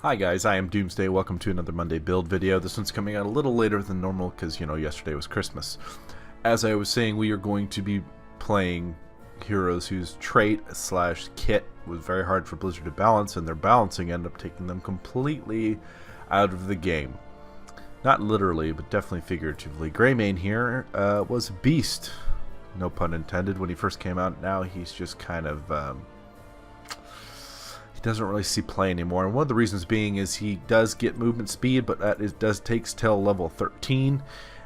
Hi guys, I am Doomsday. Welcome to another Monday build video. This one's coming out a little later than normal because, you know, yesterday was Christmas. As I was saying, we are going to be playing heroes whose trait/kit was very hard for Blizzard to balance, and their balancing ended up taking them completely out of the game. Not literally, but definitely figuratively. Greymane here was a beast, no pun intended, when he first came out. Now he's just kind of... doesn't really see play anymore, and one of the reasons being is he does get movement speed, but that does takes till level 13,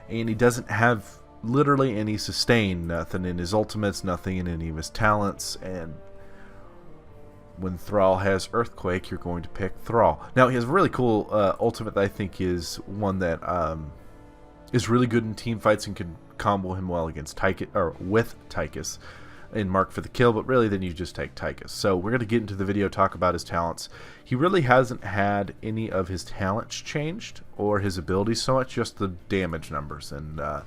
and he doesn't have literally any sustain, nothing in his ultimates, nothing in any of his talents. And when Thrall has Earthquake, you're going to pick Thrall. Now he has a really cool ultimate that I think is one that is really good in team fights and can combo him well against Tychus, or with Tychus, and mark for the kill, but really then you just take Tychus. So we're going to get into the video, talk about his talents. He really hasn't had any of his talents changed or his abilities so much, just the damage numbers. And well,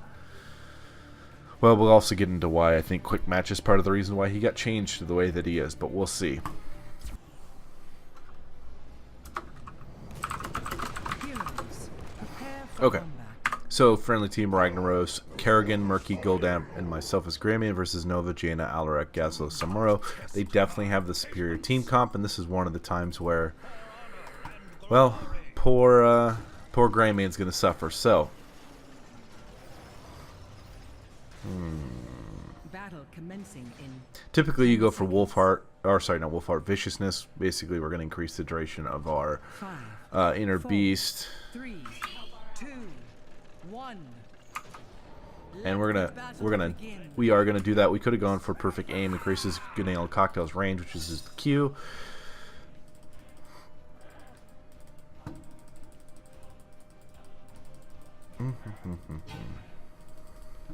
we'll also get into why I think quick match is part of the reason why he got changed to the way that he is, but we'll see. Okay. So, friendly team: Ragnaros, Kerrigan, Murky, Goldamp, and myself as Greymane versus Nova, Jaina, Alarak, Gazlo, Samuro. They definitely have the superior team comp, and this is one of the times where, well, poor Greymane's going to suffer. So, Battle commencing in. Typically you go for Wolfheart, or sorry, not Wolfheart, Viciousness. Basically, we're going to increase the duration of our Inner Beast. 3, 2, 1. And we are gonna do that. We could have gone for perfect aim, increases Ganale Cocktail's range, which is his Q.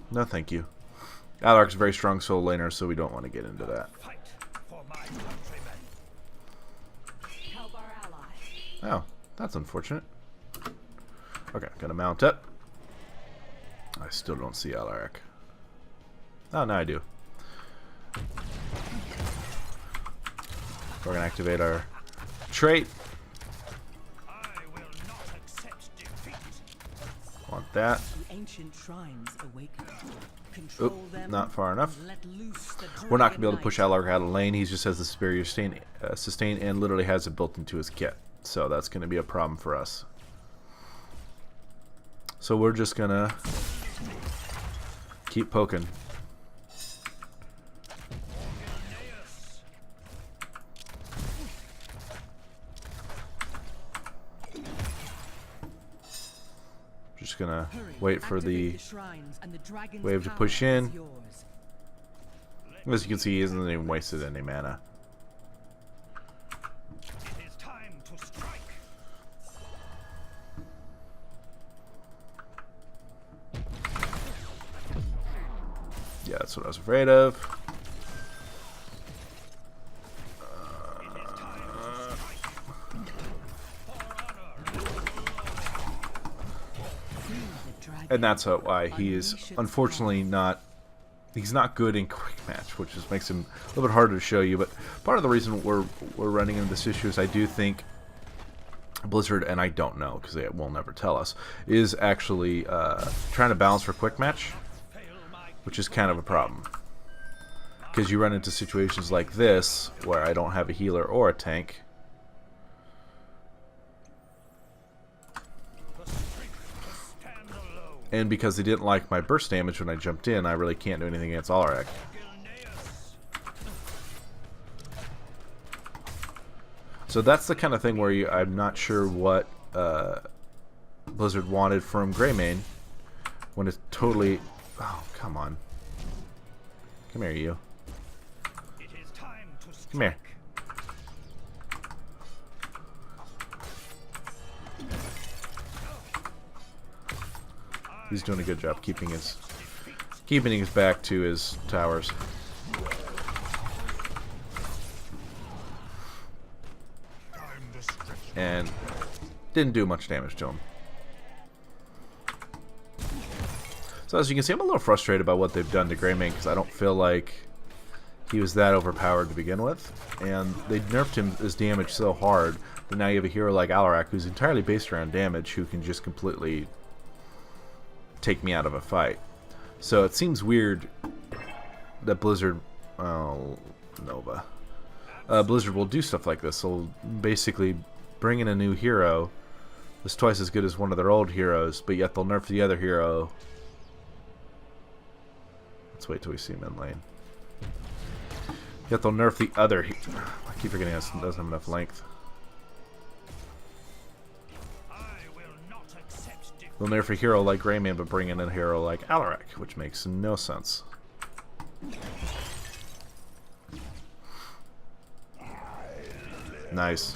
No, thank you. Alark's a very strong soul laner, so we don't want to get into that. Oh, that's unfortunate. Okay, gonna mount up. I still don't see Alarak. Oh, now I do. We're gonna activate our trait. Want that. Oop, not far enough. We're not gonna be able to push Alarak out of lane. He just has the superior sustain and literally has it built into his kit. So that's gonna be a problem for us. So we're just gonna keep poking. Just gonna wait for the wave to push in. As you can see, he hasn't even wasted any mana. Yeah, that's what I was afraid of. And that's why he is unfortunately not. He's not good in quick match, which just makes him a little bit harder to show you. But part of the reason we're running into this issue is I do think Blizzard, and I don't know because they will never tell us, is actually trying to balance for quick match, which is kind of a problem, because you run into situations like this where I don't have a healer or a tank. And because they didn't like my burst damage when I jumped in, I really can't do anything against Alarak. So that's the kind of thing where I'm not sure what Blizzard wanted from Greymane when it's totally... Oh, come on. Come here, you. Come here. He's doing a good job keeping his back to his towers. And didn't do much damage to him. So as you can see, I'm a little frustrated by what they've done to Greymane because I don't feel like he was that overpowered to begin with, and they nerfed him his damage so hard But now you have a hero like Alarak, who's entirely based around damage, who can just completely take me out of a fight. So it seems weird that Blizzard, Nova, Blizzard will do stuff like this. So basically bring in a new hero that's twice as good as one of their old heroes, but yet they'll nerf the other hero. Let's wait till we see him in lane. Yet they'll nerf the other. I keep forgetting it doesn't have enough length. They'll nerf a hero like Greymane, but bring in a hero like Alarak, which makes no sense. Nice.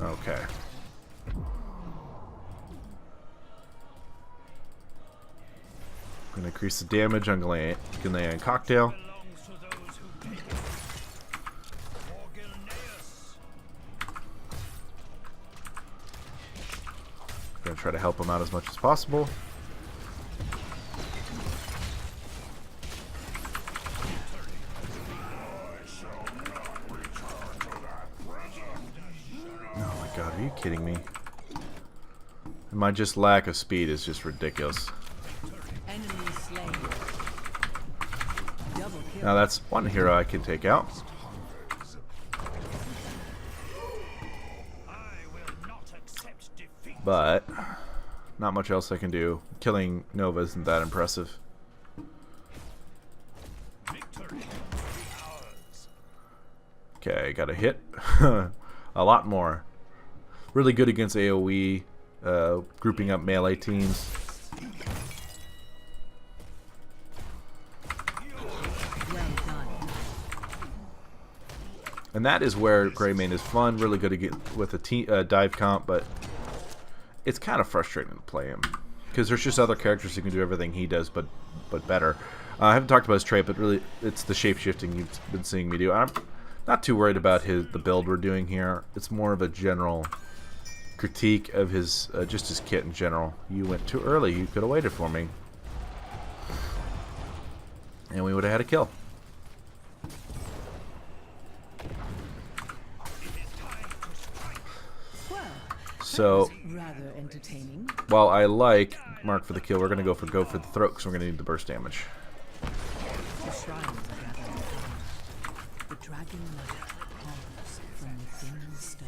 Okay. I'm gonna increase the damage on Greymane Cocktail. Gonna try to help him out as much as possible. Oh my god, are you kidding me? My just lack of speed is just ridiculous. Now that's one hero I can take out. But not much else I can do. Killing Nova isn't that impressive. Okay, got a hit. A lot more. Really good against AoE, grouping up melee teams. And that is where Greymane is fun, really good to get with a dive comp, but it's kind of frustrating to play him because there's just other characters who can do everything he does, but better. I haven't talked about his trait, but really, it's the shape-shifting you've been seeing me do. I'm not too worried about the build we're doing here. It's more of a general critique of his just his kit in general. You went too early. You could have waited for me, and we would have had a kill. So, rather entertaining. while I like Mark for the kill, we're going to go for the throat because we're going to need the burst damage. The shrines are gathering. The dragon light calls from within the stone.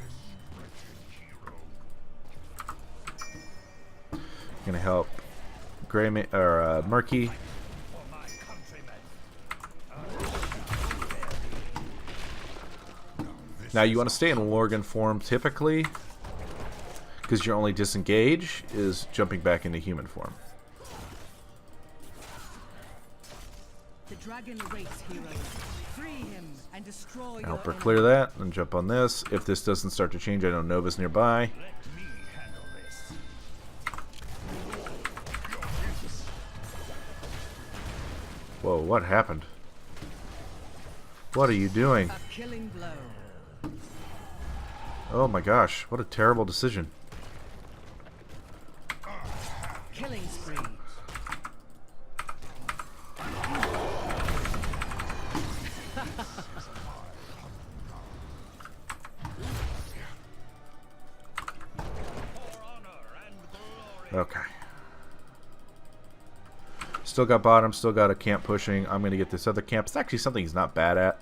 Going to help Greymane or Murky. Now you want to stay in Worgen form typically, because your only disengage is jumping back into human form. The dragon awaits, heroes. Free him and destroy your Help her enemy. clear that and jump on this. If this doesn't start to change, I know Nova's nearby. Whoa, what happened? What are you doing? A killing blow. Oh my gosh, what a terrible decision. Killing spree. Okay. Still got bottom, still got a camp pushing. I'm going to get this other camp. It's actually something he's not bad at.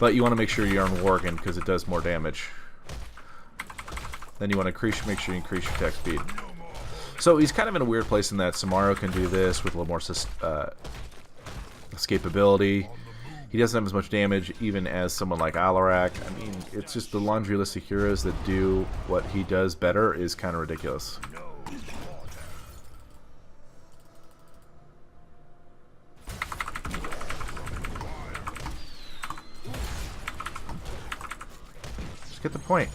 But you want to make sure you're on Worgen because it does more damage. Then you want to make sure you increase your attack speed. So he's kind of in a weird place in that Samaro can do this with a little more escapability. He doesn't have as much damage even as someone like Alarak. I mean, it's just the laundry list of heroes that do what he does better is kind of ridiculous. Just get the point.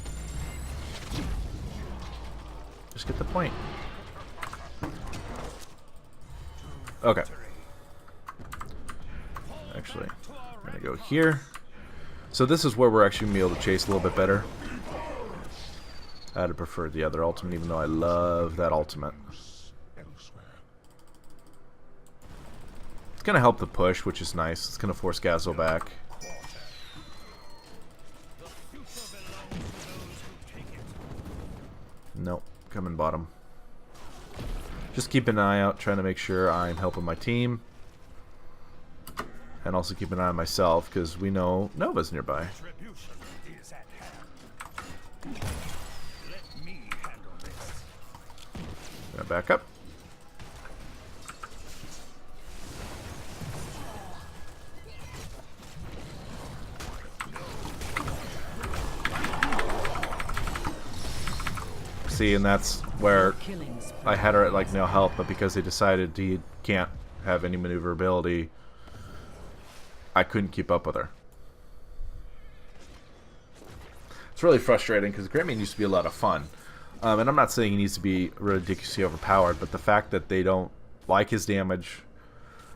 Just get the point. Okay. Actually, I'm going to go here. So this is where we're actually going to be able to chase a little bit better. I'd have preferred the other ultimate, even though I love that ultimate. It's going to help the push, which is nice. It's going to force Gazelle back. Nope, coming bottom. Just keep an eye out, trying to make sure I'm helping my team. And also keep an eye on myself, because we know Nova's nearby. Gonna back up. See, and that's where I had her at like no help, but because they decided he can't have any maneuverability, I couldn't keep up with her. It's really frustrating because Greymane used to be a lot of fun. And I'm not saying he needs to be ridiculously overpowered, but the fact that they don't like his damage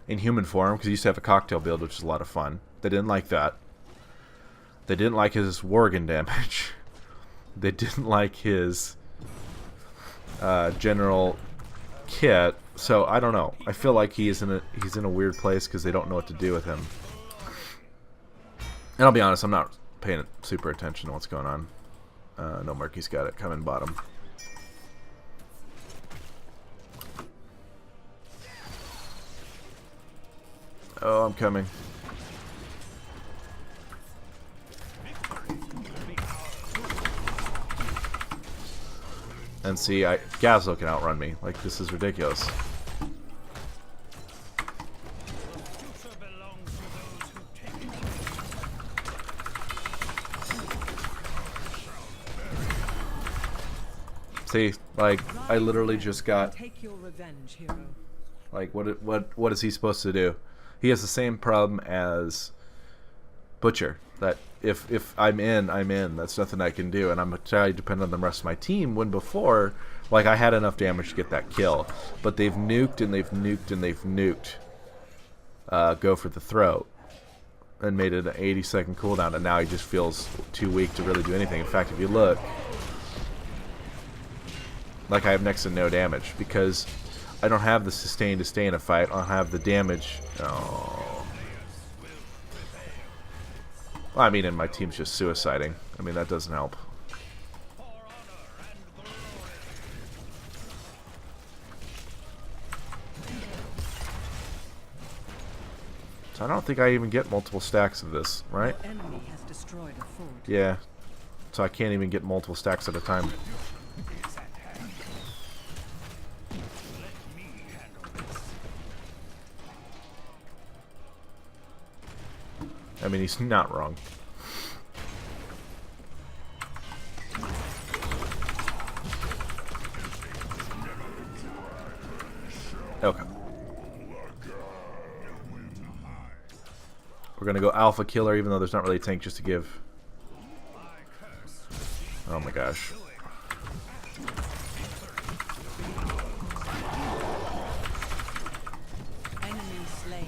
in human form, because he used to have a cocktail build, which is a lot of fun. They didn't like that. They didn't like his Worgen damage. They didn't like his general kit. So I don't know. I feel like he's in a weird place because they don't know what to do with him. And I'll be honest, I'm not paying super attention to what's going on. No, Murky's got it coming bottom. Oh, I'm coming. And see, Gazelle can outrun me. Like, this is ridiculous. See, like, I literally just got... Take your revenge, hero. Like, what is he supposed to do? He has the same problem as Butcher. That if I'm in, I'm in. That's nothing I can do, and I'm entirely dependent on the rest of my team. When before, like, I had enough damage to get that kill, but they've nuked and they've nuked and they've nuked. Go for the throat, and made it an 80-second cooldown, and now he just feels too weak to really do anything. In fact, if you look, like, I have next to no damage because I don't have the sustain to stay in a fight. I don't have the damage. Oh. Well, I mean, and my team's just suiciding. I mean, that doesn't help. So I don't think I even get multiple stacks of this, right? Enemy has destroyed a fort. Yeah. So I can't even get multiple stacks at a time. I mean, he's not wrong. Okay. We're gonna go Alpha Killer, even though there's not really a tank just to give. Oh my gosh. Enemy slain.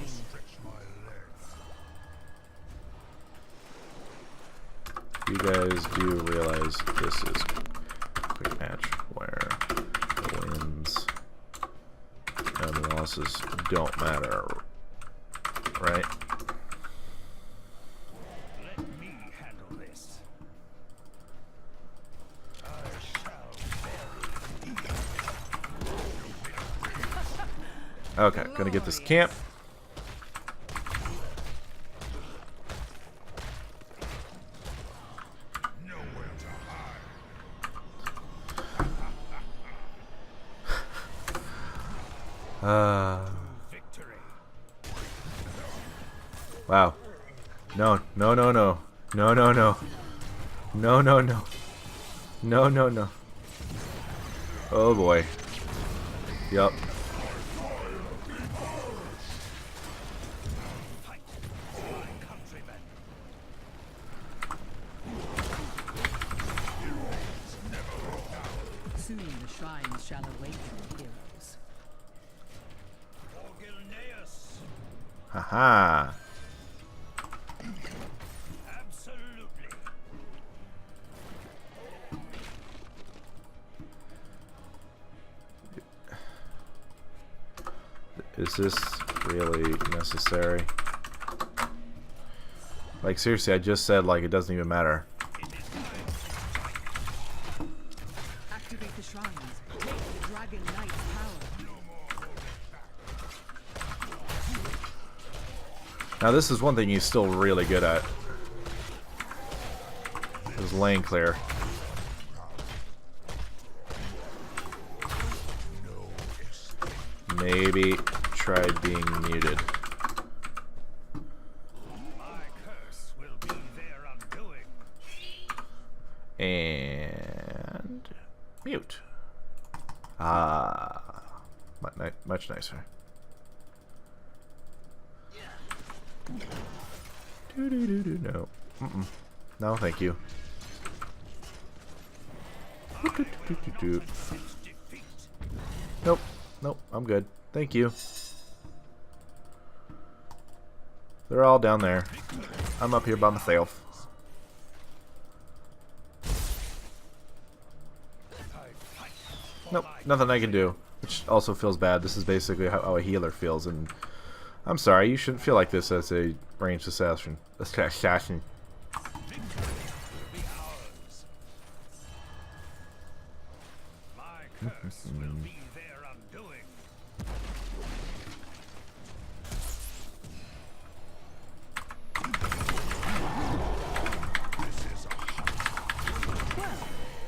You guys do realize this is a quick match where the wins and the losses don't matter, right? Let me handle this. Okay, gonna get this camp. Wow. No, no, no, no. No, no, no. No, no, no. No, no, no. Oh boy. Yup. Soon the shrines shall awaken heroes. Haha. Absolutely. Is this really necessary. Like, seriously, I just said, like, it doesn't even matter. Activate the shrines. Take the Dragon Knight's power. Now, this is one thing he's still really good at. Is lane clear. Maybe try being muted. My curse will be their undoing. And mute. Much nicer. No. No, thank you. Nope. Nope, I'm good. Thank you. They're all down there. I'm up here by myself. Nope, nothing I can do. Which also feels bad. This is basically how a healer feels, and I'm sorry, you shouldn't feel like this as a ranged assassin. My curse will be their undoing. Well,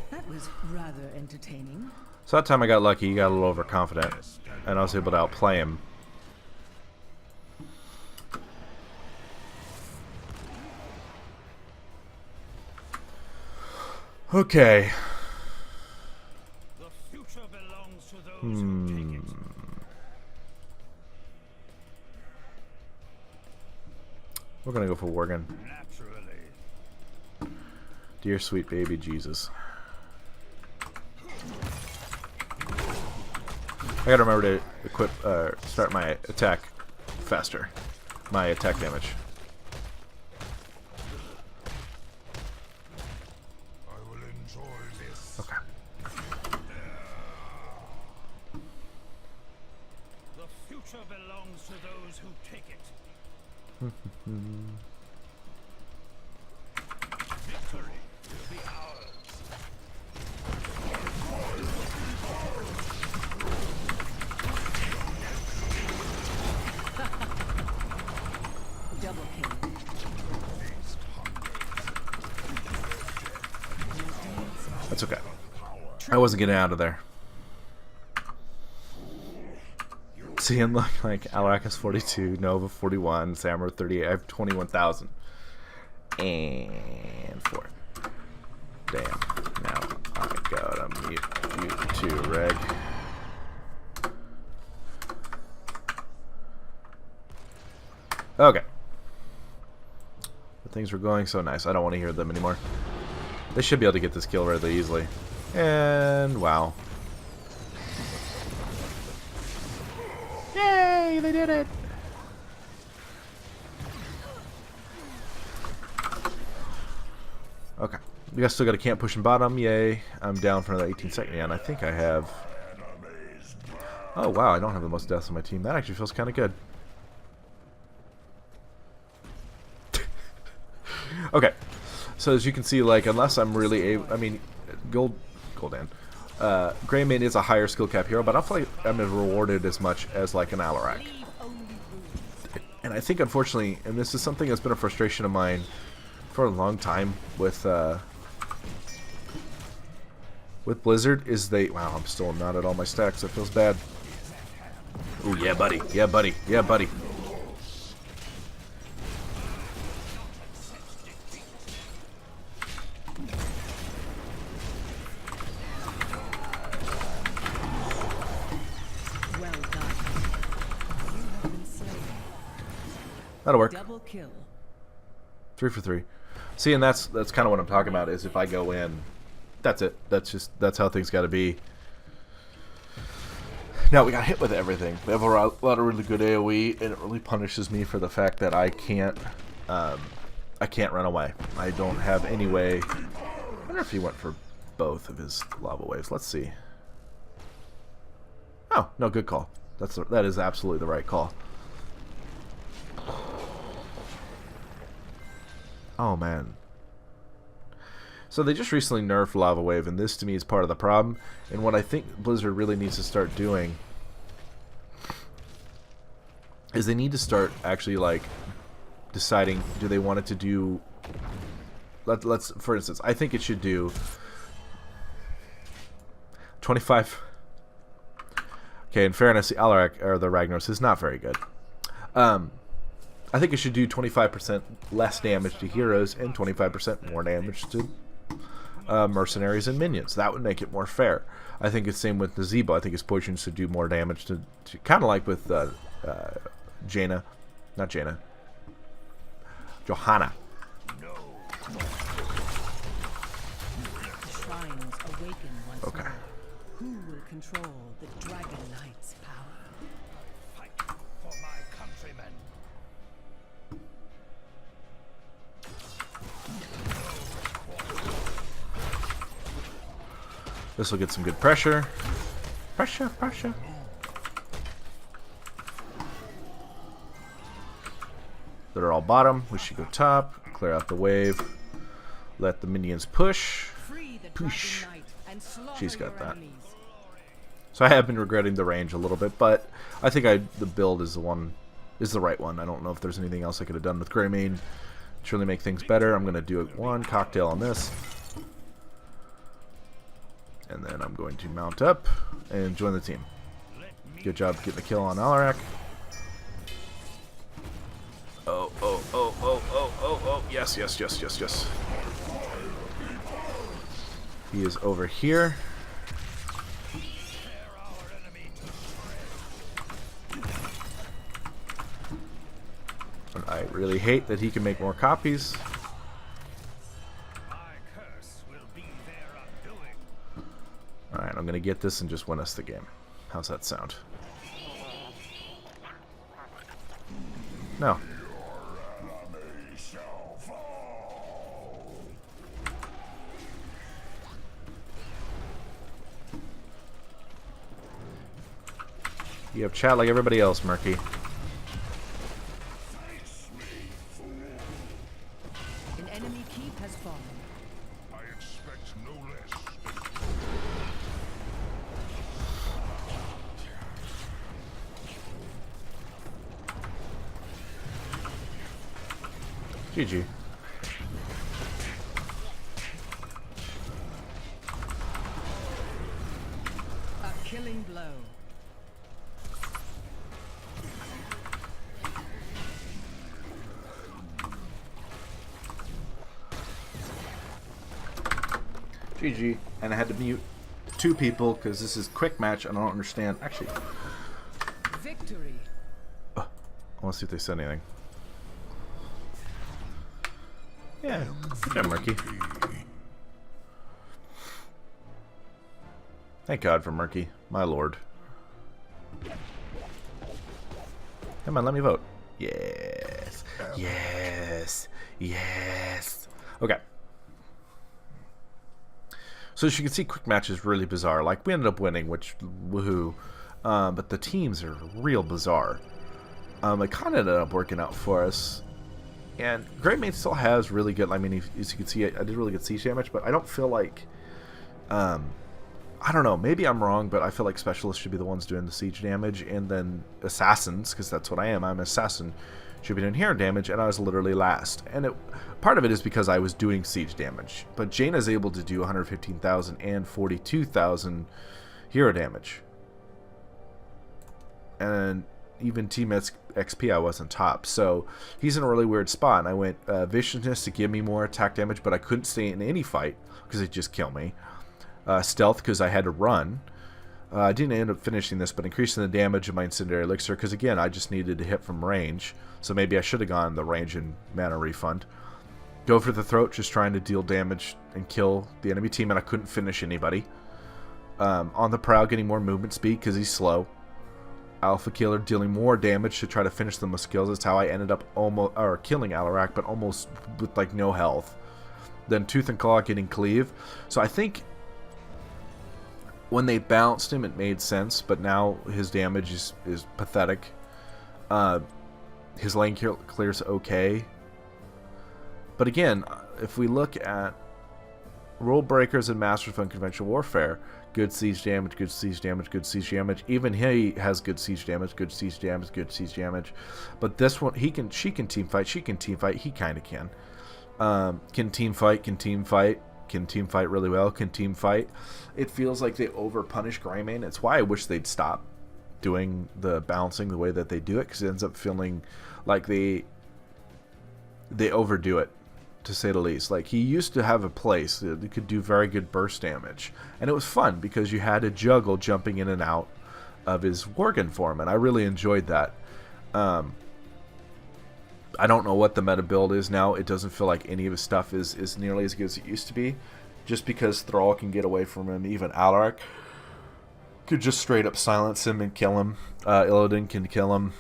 that was rather entertaining. So that time I got lucky, he got a little overconfident, and I was able to outplay him. Okay. The future belongs to those who take it. We're gonna go for Worgen. Naturally. Dear sweet baby Jesus. I gotta remember to equip, start my attack faster. My attack damage. I will enjoy this. Okay. The future belongs to those who take it. Victory will be ours. Double kill. That's okay. I wasn't getting out of there. Seeing like Alarakis 42, Nova 41, Samur 38. I have 21,000. And 4. Damn. Now I gotta mute you too, Reg. Okay. But things were going so nice. I don't want to hear them anymore. They should be able to get this kill rather easily. And wow. Yay, they did it! Okay. We guys still got a camp pushing bottom. Yay. I'm down for another 18 seconds. Yeah, and I think I have... Oh, wow. I don't have the most deaths on my team. That actually feels kind of good. Okay. So as you can see, like, unless I'm really able... I mean, Gul'dan. Greymane is a higher skill cap hero, but I don't feel like I'm rewarded as much as, like, an Alarak. And I think, unfortunately, and this is something that's been a frustration of mine for a long time with Blizzard, is they... Wow, I'm still not at all my stacks. It feels bad. Ooh, yeah, buddy. Yeah, buddy. Yeah, buddy. Well done. You have been slain. That'll work. Double kill. 3 for 3. See, and that's kind of what I'm talking about, is if I go in, that's it. That's how things got to be. Now, we got hit with everything. We have a lot of really good AoE, and it really punishes me for the fact that I can't run away. I don't have any way. I wonder if he went for both of his lava waves. Let's see. Oh, no, good call. That is absolutely the right call. Oh, man. So they just recently nerfed Lava Wave, and this to me is part of the problem. And what I think Blizzard really needs to start doing is they need to start actually, like, deciding, do they want it to do... Let's for instance, I think it should do 25... Okay, in fairness, the Alarak, or the Ragnaros, is not very good. I think it should do 25% less damage to heroes and 25% more damage to mercenaries and minions. That would make it more fair. I think it's same with the Zebo. I think his potions should do more damage to kind of like with Jaina. Not Jaina. Johanna. The shrines awaken once Okay. more. Who will control the Dragon Knight's power? Fight for my countrymen. This will get some good pressure. Pressure, pressure. They're all bottom. We should go top. Clear out the wave. Let the minions push. Free the Push. Dragon Knight and slaughter She's got your that. enemies. So I have been regretting the range a little bit, but I think the build is the right one. I don't know if there's anything else I could have done with Greymane to really make things better. I'm going to do one cocktail on this. And then I'm going to mount up and join the team. Good job getting the kill on Alarak. Oh, oh, oh, oh, oh, oh, oh. Yes, yes, yes, yes, yes. He is over here. And I really hate that he can make more copies. My curse will be their undoing. Alright, I'm going to get this and just win us the game. How's that sound? No. You have chat like everybody else, Murky. An enemy keep has fallen. I expect no less. GG. A killing blow. GG. And I had to mute 2 people because this is quick match and I don't understand. Actually, Victory. I want to see if they said anything. Yeah, good job, Murky. Thank God for Murky, my lord. Come on, let me vote. Yes, yes, yes. Okay. So as you can see, quick match is really bizarre. Like, we ended up winning, which, woohoo. But the teams are real bizarre. It kind of ended up working out for us. And Greymane still has really good, I mean, as you can see, I did really good siege damage, but I don't feel like, I don't know, maybe I'm wrong, but I feel like specialists should be the ones doing the siege damage, and then assassins, because that's what I am, I'm an assassin, should be doing hero damage, and I was literally last. And part of it is because I was doing siege damage, but Jaina's able to do 115,000 and 42,000 hero damage. And even Team XP I wasn't top, so he's in a really weird spot. And I went viciousness to give me more attack damage, but I couldn't stay in any fight because it'd just kill me. Stealth because I had to run. I didn't end up finishing this, but increasing the damage of my incendiary elixir because again I just needed to hit from range, so maybe I should have gone the range and mana refund. Go for the throat, just trying to deal damage and kill the enemy team, and I couldn't finish anybody. On the prowl, getting more movement speed because he's slow. Alpha Killer dealing more damage to try to finish them with skills. That's how I ended up killing Alarak, but almost with like no health. Then Tooth and Claw getting cleave. So I think when they bounced him, it made sense, but now his damage is pathetic. His lane clear's okay. But again, if we look at Rule Breakers and Masters of Unconventional Warfare, good siege damage, good siege damage, good siege damage. Even he has good siege damage, good siege damage, good siege damage. But this one, she can team fight, he kind of can. Can team fight really well, can team fight. It feels like they over punish Greymane. It's why I wish they'd stop doing the balancing the way that they do it, because it ends up feeling like they overdo it, to say the least. Like, he used to have a place that he could do very good burst damage, and it was fun because you had to juggle jumping in and out of his Worgen form, and I really enjoyed that. I don't know what the meta build is now. It doesn't feel like any of his stuff is nearly as good as it used to be, just because Thrall can get away from him. Even Alaric could just straight up silence him and kill him. Illidan can kill him.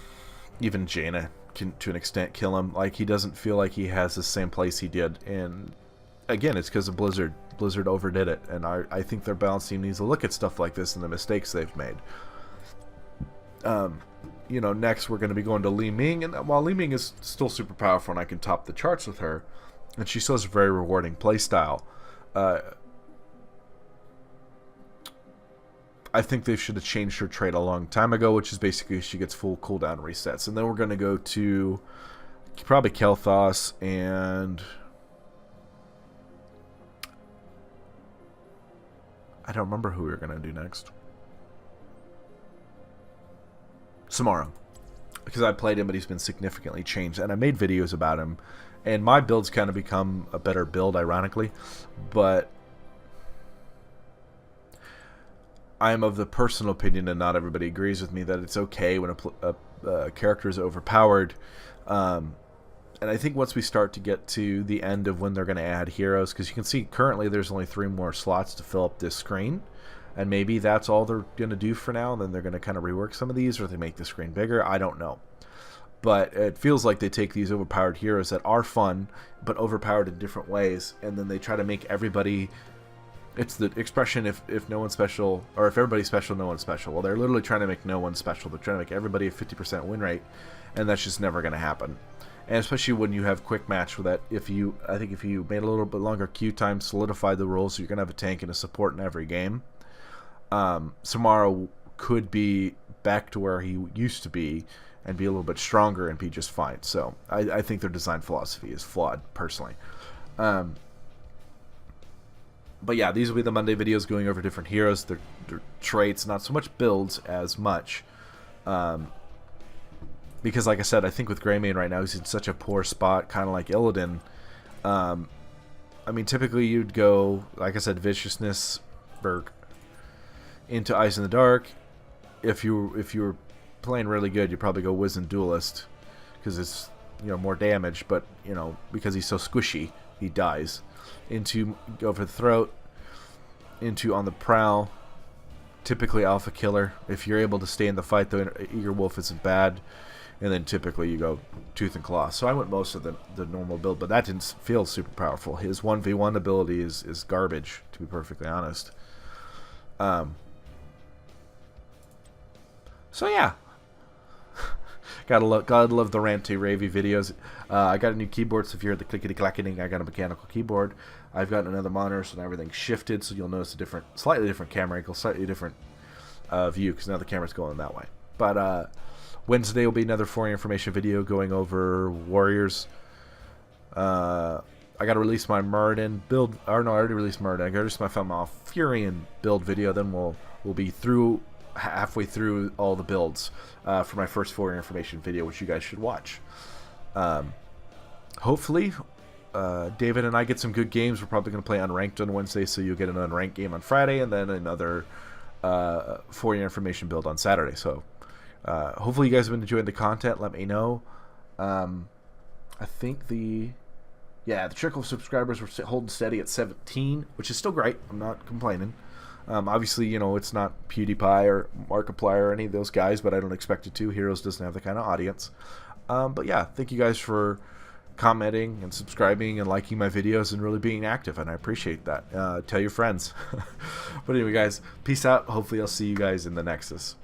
Even Jaina can, to an extent, kill him. Like, he doesn't feel like he has the same place he did. And again, it's because of Blizzard. Blizzard overdid it, and I think their balance team needs to look at stuff like this and the mistakes they've made. You know, next we're going to be going to Li Ming, and while Li Ming is still super powerful and I can top the charts with her, and she still has a very rewarding playstyle, I think they should have changed her trait a long time ago, which is basically she gets full cooldown resets. And then we're going to go to probably Kel'Thas and I don't remember who we were going to do next. Samara. Because I played him, but he's been significantly changed. And I made videos about him. And my build's kind of become a better build, ironically. But I am of the personal opinion, and not everybody agrees with me, that it's okay when a character is overpowered. And I think once we start to get to the end of when they're going to add heroes, because you can see currently there's only 3 more slots to fill up this screen, and maybe that's all they're going to do for now, and then they're going to kind of rework some of these, or they make the screen bigger. I don't know. But it feels like they take these overpowered heroes that are fun, but overpowered in different ways, and then they try to make everybody... It's the expression, if no one's special, or if everybody's special, no one's special. Well, they're literally trying to make no one special. They're trying to make everybody a 50% win rate, and that's just never going to happen. And especially when you have quick match with that, I think if you made a little bit longer queue time, solidified the rules, so you're going to have a tank and a support in every game, Samara could be back to where he used to be and be a little bit stronger and be just fine. So I think their design philosophy is flawed, personally. But yeah, these will be the Monday videos going over different heroes, their traits, not so much builds as much. Because like I said, I think with Greymane right now, he's in such a poor spot, kind of like Illidan. I mean, typically you'd go, like I said, Viciousness or into Ice in the Dark. If you were playing really good, you'd probably go Wizened Duelist, because it's, you know, more damage, but, you know, because he's so squishy, he dies. Into go for the throat, into On the Prowl, typically Alpha Killer. If you're able to stay in the fight, though, Eager Wolf isn't bad. And then typically you go Tooth and Claw. So I went most of the normal build, but that didn't feel super powerful. His 1v1 ability is garbage, to be perfectly honest. So yeah. Gotta love the Ranty Ravy videos. I got a new keyboard, so if you heard the clickety clacketing, I got a mechanical keyboard. I've got another monitor, so now everything's shifted, so you'll notice a slightly different camera angle, slightly different view, because now the camera's going that way. But Wednesday will be another For Your Information video going over Warriors. I got to release my Muradin build. Or no, I already released Muradin. I got to release my Furion build video. Then we'll be halfway through all the builds for my first For Your Information video, which you guys should watch. Hopefully, David and I get some good games. We're probably going to play Unranked on Wednesday, so you'll get an Unranked game on Friday, and then another For Your Information build on Saturday. So hopefully you guys have been enjoying the content. Let me know. I think the trickle of subscribers were holding steady at 17, which is still great. I'm not complaining. Obviously, you know, it's not PewDiePie or Markiplier or any of those guys, but I don't expect it to. Heroes doesn't have the kind of audience. But yeah, thank you guys for commenting and subscribing and liking my videos and really being active, and I appreciate that. Tell your friends. But anyway, guys, peace out. Hopefully I'll see you guys in the Nexus.